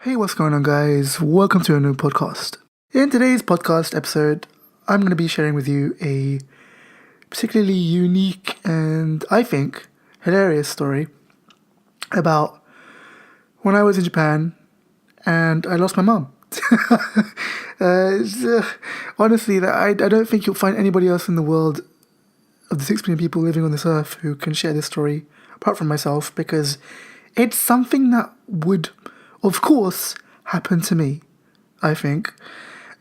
Hey, what's going on, guys? Welcome to a new podcast. In today's podcast episode, I'm going to be sharing with you a particularly unique and, I think, hilarious story about when I was in Japan and I lost my mum. Honestly, I don't think you'll find anybody else in the world of the 6 billion people living on this earth who can share this story, apart from myself, because it's something that would, of course, happen to me, I think.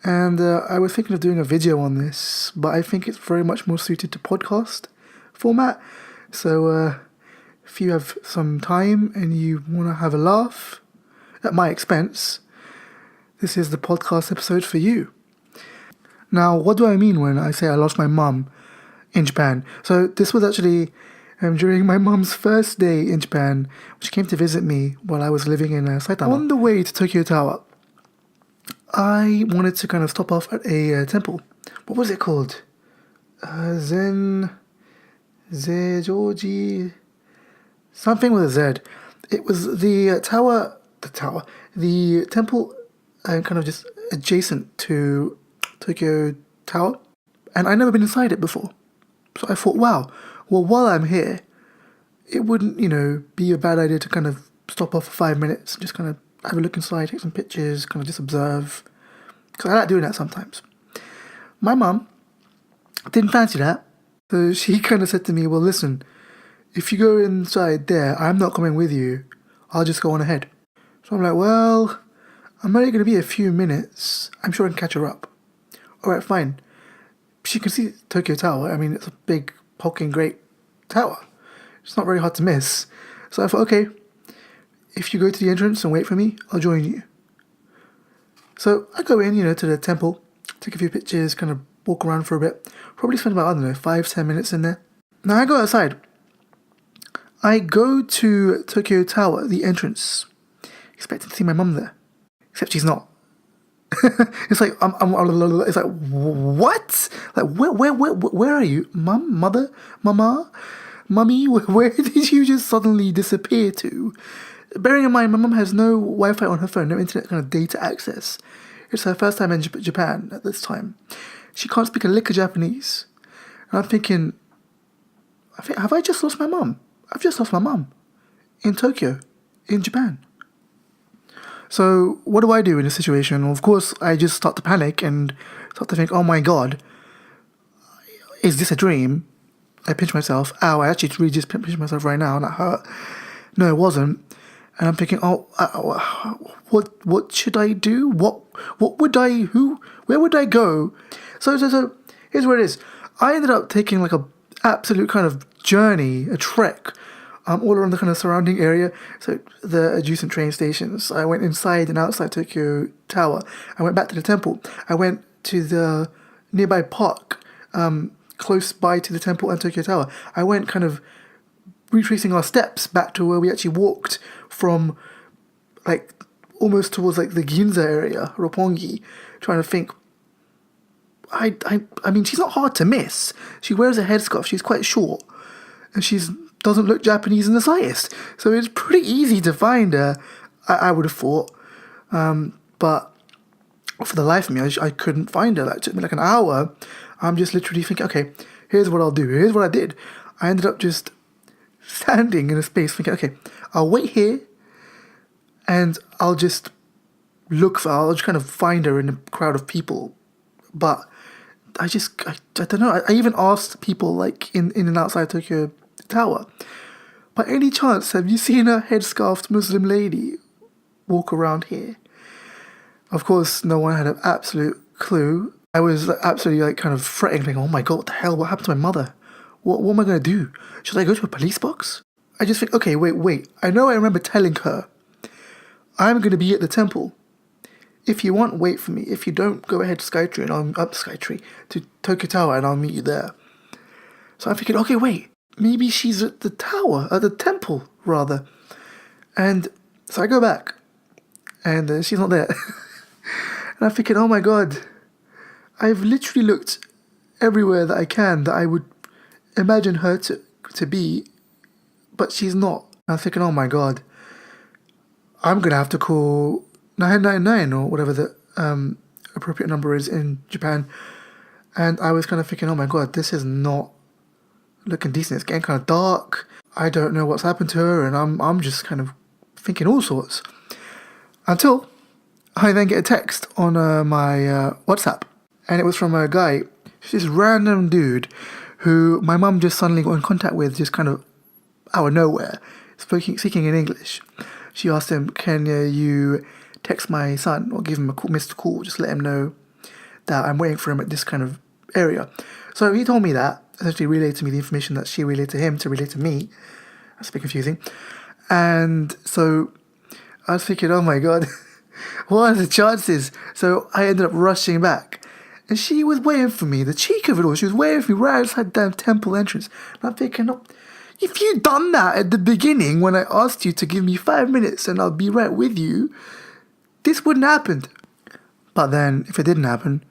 And I was thinking of doing a video on this, but I think it's very much more suited to podcast format. So if you have some time and you want to have a laugh at my expense, this is the podcast episode for you. Now, what do I mean when I say I lost my mum in Japan? So this was actually during my mum's first day in Japan. She came to visit me while I was living in Saitama. On the way to Tokyo Tower, I wanted to kind of stop off at a temple. What was it called? Zejoji, something with a Z. It was the temple, kind of just adjacent to Tokyo Tower, and I'd never been inside it before. So I thought, wow, well, while I'm here, it wouldn't, be a bad idea to kind of stop off for 5 minutes, just kind of have a look inside, take some pictures, kind of just observe, because I like doing that sometimes. My mum didn't fancy that, so she kind of said to me, well, listen, if you go inside there, I'm not coming with you, I'll just go on ahead. So I'm like, well, I'm only going to be a few minutes, I'm sure I can catch her up. Alright, fine. She can see Tokyo Tower. I mean, it's a big, hulking, great tower. It's not very hard to miss. So I thought, okay, if you go to the entrance and wait for me, I'll join you. So I go in, to the temple, take a few pictures, kind of walk around for a bit. Probably spend about, 5-10 minutes in there. Now I go outside. I go to Tokyo Tower, the entrance, expecting to see my mum there. Except she's not. It's like it's like, what? Like, where are you, mum, mother, mama, mummy? Where did you just suddenly disappear to? Bearing in mind, my mum has no Wi-Fi on her phone, no internet kind of data access. It's her first time in Japan at this time. She can't speak a lick of Japanese, and I'm thinking, have I just lost my mum? I've just lost my mum in Tokyo, in Japan. So what do I do in this situation? Well, of course, I just start to panic and start to think, oh my god, is this a dream? I pinch myself. Ow, I actually really just pinched myself right now and that hurt. No, it wasn't. And I'm thinking, what should I do? Where would I go? So here's what it is. I ended up taking like a absolute kind of journey, a trek, all around the kind of surrounding area, so the adjacent train stations. I went inside and outside Tokyo Tower. I went back to the temple. I went to the nearby park, close by to the temple and Tokyo Tower. I went kind of retracing our steps back to where we actually walked from, like, almost towards like the Ginza area, Roppongi, trying to think. I mean, she's not hard to miss. She wears a headscarf. She's quite short, and doesn't look Japanese in the slightest. So it's pretty easy to find her, I would have thought. But for the life of me, I couldn't find her. That took me like an hour. I'm just literally thinking, okay, here's what I'll do. Here's what I did. I ended up just standing in a space thinking, okay, I'll wait here and I'll just I'll just kind of find her in a crowd of people. But I don't know. I even asked people like in and outside Tokyo Tower, by any chance, have you seen a headscarfed Muslim lady walk around here? Of course, no one had an absolute clue. I was absolutely like kind of fretting, like, oh my god, what the hell? What happened to my mother? What am I going to do? Should I go to a police box? I just think, okay, wait. I know I remember telling her, I'm going to be at the temple. If you want, wait for me. If you don't, go ahead to Skytree and I'm up Skytree to Tokyo Tower and I'll meet you there. So I'm thinking, okay, wait. Maybe she's at the tower, at the temple, rather. And so I go back, and she's not there. And I'm thinking, oh my god, I've literally looked everywhere that I can that I would imagine her to be, but she's not. And I'm thinking, oh my god, I'm going to have to call 999 or whatever the appropriate number is in Japan. And I was kind of thinking, oh my god, this is not looking decent. It's getting kind of dark. I don't know what's happened to her, and I'm just kind of thinking all sorts. Until I then get a text on my WhatsApp, and it was from a guy, this random dude, who my mum just suddenly got in contact with, just kind of out of nowhere, speaking in English. She asked him, can you text my son or give him a missed call, just let him know that I'm waiting for him at this kind of area. So he told me that, essentially relayed to me the information that she relayed to him to relay to me. That's a bit confusing. And so I was thinking, oh my god, what are the chances? So I ended up rushing back. And she was waiting for me, the cheek of it all, she was waiting for me right outside the damn temple entrance. And I'm thinking, oh, if you'd done that at the beginning when I asked you to give me 5 minutes and I'll be right with you, this wouldn't have happened. But then, if it didn't happen,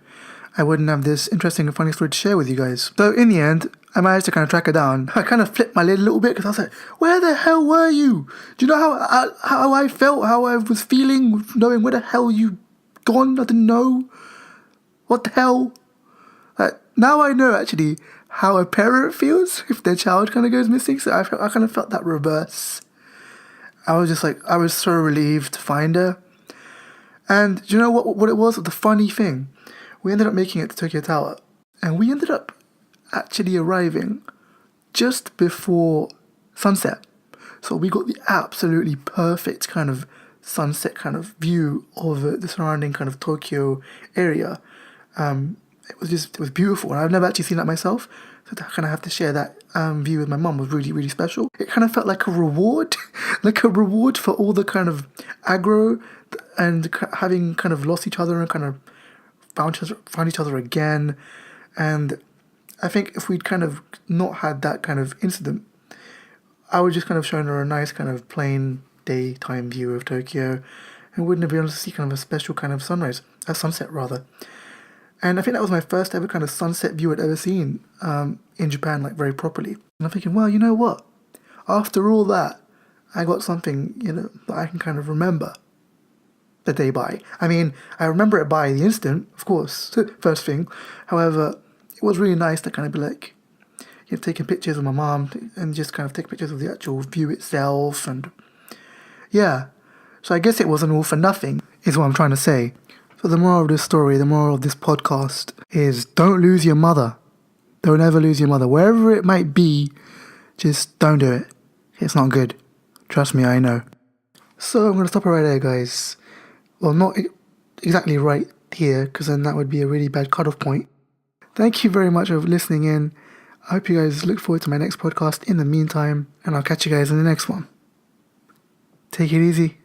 I wouldn't have this interesting and funny story to share with you guys. So in the end, I managed to kind of track her down. I kind of flipped my lid a little bit because I was like, where the hell were you? Do you know how I felt, how I was feeling, knowing where the hell you gone? I didn't know. What the hell? Now I know actually how a parent feels if their child kind of goes missing. So I kind of felt that reverse. I was just like, I was so relieved to find her. And do you know what it was? The funny thing, we ended up making it to Tokyo Tower, and we ended up actually arriving just before sunset. So we got the absolutely perfect kind of sunset kind of view of the surrounding kind of Tokyo area. It was beautiful, and I've never actually seen that myself. So to kind of have to share that view with my mum was really, really special. It kind of felt like a reward, like a reward for all the kind of aggro and having kind of lost each other and kind of found each other again. And I think if we'd kind of not had that kind of incident, I would just kind of shown her a nice kind of plain daytime view of Tokyo and wouldn't have been able to see kind of a special kind of sunset rather. And I think that was my first ever kind of sunset view I'd ever seen in Japan, like very properly. And I'm thinking, well, you know what? After all that, I got something, that I can kind of remember the day by. I mean, I remember it by the instant, of course, first thing. However, it was really nice to kind of be like, taking pictures of my mom and just kind of take pictures of the actual view itself. And yeah, so I guess it wasn't all for nothing, is what I'm trying to say. So the moral of this story, the moral of this podcast is don't lose your mother. Don't ever lose your mother. Wherever it might be, just don't do it. It's not good. Trust me, I know. So I'm going to stop it right there, guys. Well, not exactly right here, because then that would be a really bad cutoff point. Thank you very much for listening in. I hope you guys look forward to my next podcast in the meantime, and I'll catch you guys in the next one. Take it easy.